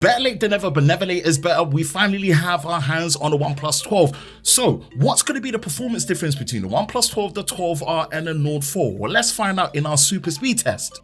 Better late than never, but never late is better. We finally have our hands on the OnePlus 12. So what's going to be the performance difference between the OnePlus 12, the 12R and the Nord 4? Well, let's find out in our super speed test.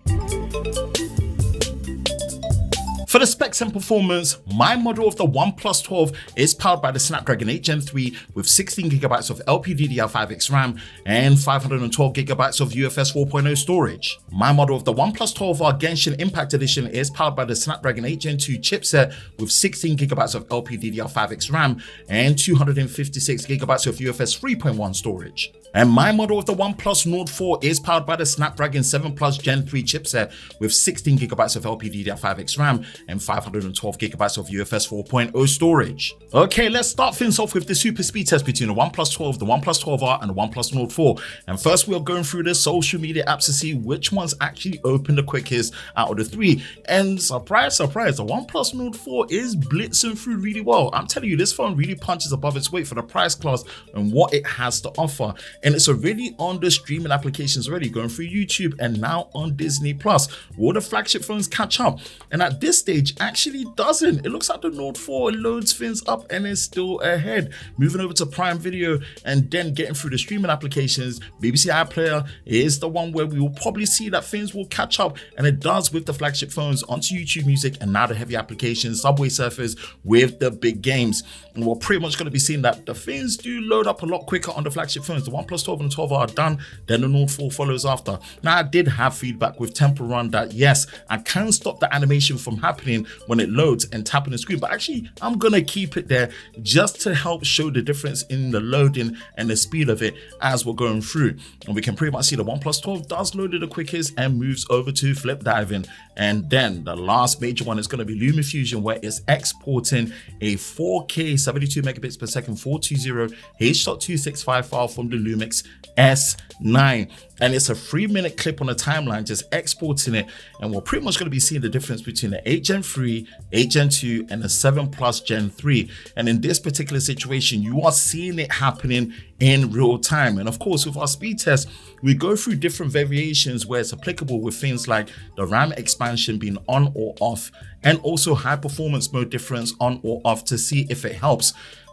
For the specs and performance, my model of the OnePlus 12 is powered by the Snapdragon 8 Gen 3 with 16GB of LPDDR5X RAM and 512GB of UFS 4.0 storage. My model of the OnePlus 12R Genshin Impact Edition is powered by the Snapdragon 8 Gen 2 chipset with 16GB of LPDDR5X RAM and 256GB of UFS 3.1 storage. And my model of the OnePlus Nord 4 is powered by the Snapdragon 7 Plus Gen 3 chipset with 16GB of LPDDR5X RAM and 512GB of UFS 4.0 storage. Okay, let's start things off with the super speed test between the OnePlus 12, the OnePlus 12R and the OnePlus Nord 4. And first we're going through the social media apps to see which ones actually open the quickest out of the three. And surprise, surprise, the OnePlus Nord 4 is blitzing through really well. I'm telling you, this phone really punches above its weight for the price class and what it has to offer. And it's already on the streaming applications already, going through YouTube and now on Disney Plus. Will the flagship phones catch up? And at this stage, actually doesn't. It looks like the Nord 4 loads things up and is still ahead. Moving over to Prime Video and then getting through the streaming applications, BBC iPlayer is the one where we will probably see that things will catch up, and it does with the flagship phones onto YouTube Music and now the heavy applications, Subway Surfers with the big games. And we're pretty much going to be seeing that the things do load up a lot quicker on the flagship phones. The OnePlus 12 and 12 are done, then the Nord 4 follows after. Now I did have feedback with Temple Run that yes, I can stop the animation from happening when it loads and tapping the screen, but actually I'm gonna keep it there just to help show the difference in the loading and the speed of it as we're going through. And we can pretty much see the OnePlus 12 does load it the quickest and moves over to flip diving. And then the last major one is going to be LumaFusion, where it's exporting a 4K 72 megabits per second 420 H.265 file from the Lumix S9, and it's a 3-minute clip on the timeline just exporting it. And we're pretty much going to be seeing the difference between the 8 Gen 3, 8 Gen 2 and the 7 Plus Gen 3. And in this particular situation, you are seeing it happening in real time. And of course, with our speed test, we go through different variations where it's applicable with things like the RAM expansion being on or off, and also high performance mode difference on or off to see if it helps.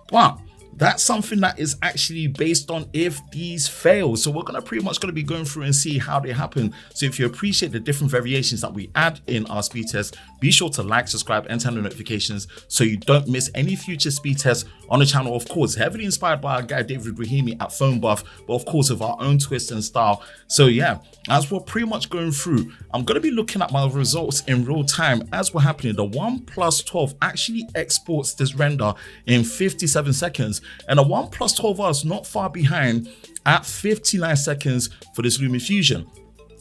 But that's something that is actually based on if these fail. So we're pretty much be going through and see how they happen. So if you appreciate the different variations that we add in our speed test, be sure to like, subscribe and turn on notifications so you don't miss any future speed tests on the channel. Of course, heavily inspired by our guy David Rahimi at Phone Buff, but of course with our own twist and style. So yeah, as we're pretty much going through, I'm going to be looking at my results in real time as we're happening. The OnePlus 12 actually exports this render in 57 seconds. And the OnePlus 12R is not far behind at 59 seconds for this LumaFusion.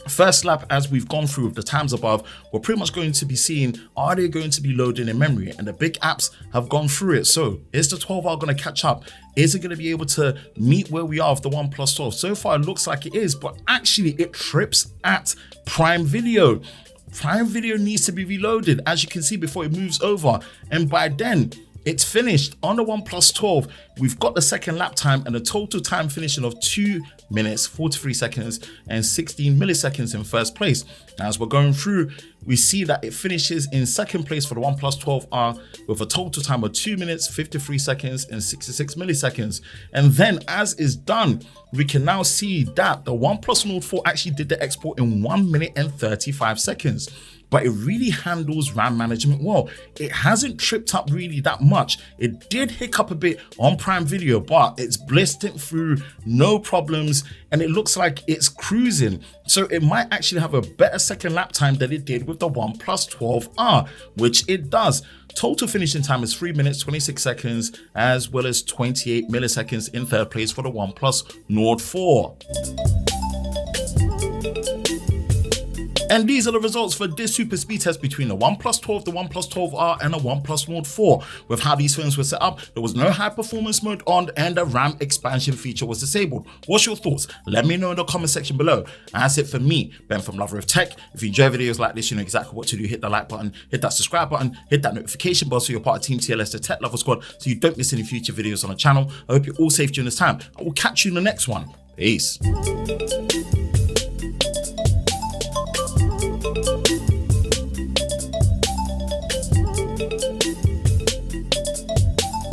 First lap, as we've gone through with the times above, we're pretty much going to be seeing, are they going to be loading in memory? And the big apps have gone through it. So is the 12R going to catch up? Is it going to be able to meet where we are with the OnePlus 12? So far, it looks like it is, but actually it trips at Prime Video. Prime Video needs to be reloaded, as you can see, before it moves over. And by then, it's finished. On the OnePlus 12, we've got the second lap time and a total time finishing of 2 minutes, 43 seconds and 16 milliseconds in first place. Now, as we're going through, we see that it finishes in second place for the OnePlus 12R with a total time of 2 minutes, 53 seconds and 66 milliseconds. And then as is done, we can now see that the OnePlus Nord 4 actually did the export in 1 minute and 35 seconds. But it really handles RAM management well. It hasn't tripped up really that much. It did hiccup a bit on Prime Video, but it's blissed it through, no problems, and it looks like it's cruising. So it might actually have a better second lap time than it did with the OnePlus 12R, which it does. Total finishing time is 3 minutes, 26 seconds, as well as 28 milliseconds in third place for the OnePlus Nord 4. And these are the results for this super speed test between the OnePlus 12, the OnePlus 12R and the OnePlus Nord 4. With how these phones were set up, there was no high performance mode on and the RAM expansion feature was disabled. What's your thoughts? Let me know in the comment section below. That's it for me, Ben from Lover of Tech. If you enjoy videos like this, you know exactly what to do. Hit the like button, hit that subscribe button, hit that notification bell so you're part of Team TLS, the Tech Lover Squad, so you don't miss any future videos on the channel. I hope you're all safe during this time. I will catch you in the next one. Peace.